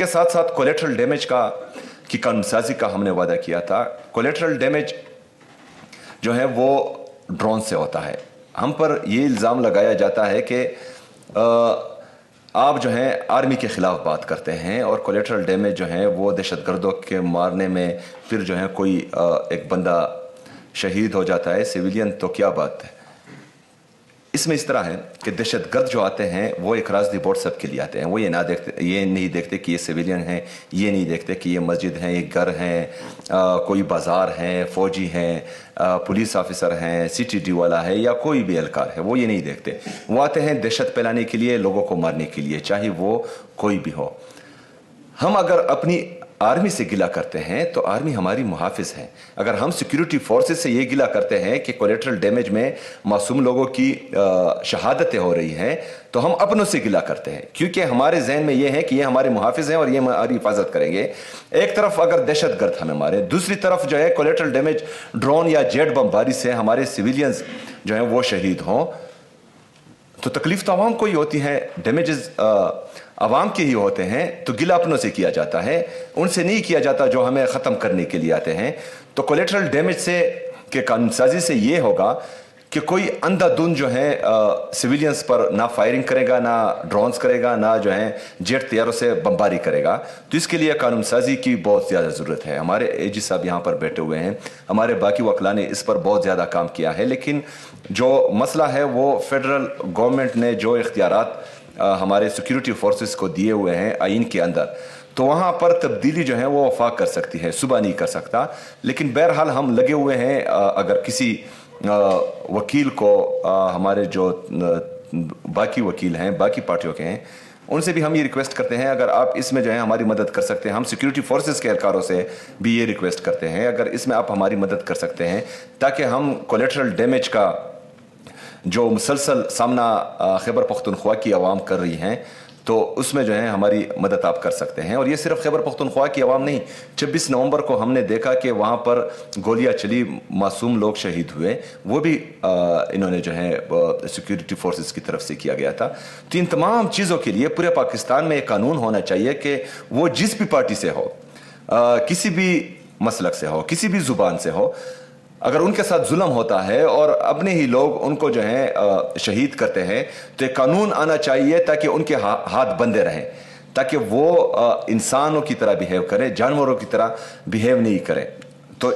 इसके साथ साथ कोलेटरल डैमेज की कानून साजी का हमने वादा किया था। कोलेटरल डैमेज जो है वो ड्रोन से होता है। हम पर ये इल्ज़ाम लगाया जाता है कि आप जो है आर्मी के ख़िलाफ़ बात करते हैं और कोलेटरल डैमेज जो है वो दहशतगर्दों के मारने में फिर जो है कोई एक बंदा शहीद हो जाता है, सिविलियन, तो क्या बात है। इसमें इस तरह है कि दहशतगर्द जो आते हैं वो एक राजदी बोर्ड सब के लिए आते हैं। वो ये नहीं देखते कि ये सिविलियन है, ये नहीं देखते कि ये मस्जिद है, ये घर है, कोई बाज़ार है, फ़ौजी हैं, पुलिस ऑफिसर हैं, CTD वाला है या कोई भी एहलकार है, वो ये नहीं देखते। वो आते हैं दहशत फैलाने के लिए, लोगों को मारने के लिए, चाहे वो कोई भी हो। हम अगर अपनी आर्मी से गिला करते हैं तो आर्मी हमारी मुहाफिज है। अगर हम सिक्योरिटी फोर्सेस से ये गिला करते हैं कि कोलेटरल डैमेज में मासूम लोगों की शहादतें हो रही हैं, तो हम अपनों से गिला करते हैं, क्योंकि हमारे जहन में ये है कि ये हमारे मुहाफिज हैं और ये हमारी हिफाजत करेंगे। एक तरफ अगर दहशतगर्द हमें मारे, दूसरी तरफ जो है कोलेटरल डैमेज ड्रोन या जेट बमबारी से हमारे सिविलियंस जो हैं वो शहीद हों, तो तकलीफ तो आवाम को ही होती है, डैमेजेस आवाम के ही होते हैं। तो गिला अपनों से किया जाता है, उनसे नहीं किया जाता जो हमें ख़त्म करने के लिए आते हैं। तो कोलेटरल डैमेज से के कानून साजी से ये होगा कि कोई अंधाधुंध जो है सिविलियंस पर ना फायरिंग करेगा, ना ड्रोन्स करेगा, ना जो है जेट तैयारों से बमबारी करेगा। तो इसके लिए कानून साजी की बहुत ज़्यादा ज़रूरत है। हमारे AG साहब यहाँ पर बैठे हुए हैं, हमारे बाकी वकला ने इस पर बहुत ज़्यादा काम किया है, लेकिन जो मसला है वो फेडरल गवर्नमेंट ने जो इख्तियारात हमारे सिक्योरिटी फोर्सेस को दिए हुए हैं आइन के अंदर, तो वहाँ पर तब्दीली जो है वो वफाक कर सकती है, सुबह नहीं कर सकता। लेकिन बहरहाल हम लगे हुए हैं। अगर किसी वकील को हमारे जो बाकी वकील हैं, बाकी पार्टियों के हैं, उनसे भी हम ये रिक्वेस्ट करते हैं, अगर आप इसमें जो है हमारी मदद कर सकते हैं। हम सिक्योरिटी फोर्सेस के एहलकारों से भी ये रिक्वेस्ट करते हैं, अगर इसमें आप हमारी मदद कर सकते हैं, ताकि हम कोलेटरल डैमेज का जो मुसलसल सामना खैबर पख्तूनख्वा की आवाम कर रही हैं, तो उसमें जो है हमारी मदद आप कर सकते हैं। और ये सिर्फ खैबर पख्तूनख्वा की आवाम नहीं, 26 नवंबर को हमने देखा कि वहाँ पर गोलियाँ चली, मासूम लोग शहीद हुए, वो भी इन्होंने जो है सिक्योरिटी फोर्सेस की तरफ से किया गया था। तो इन तमाम चीज़ों के लिए पूरे पाकिस्तान में एक कानून होना चाहिए कि वो जिस भी पार्टी से हो, किसी भी मसलक से हो, किसी भी ज़ुबान से हो, अगर उनके साथ जुल्म होता है और अपने ही लोग उनको जो है शहीद करते हैं, तो एक कानून आना चाहिए ताकि उनके हाथ बंधे रहें, ताकि वो इंसानों की तरह बिहेव करें, जानवरों की तरह बिहेव नहीं करें। तो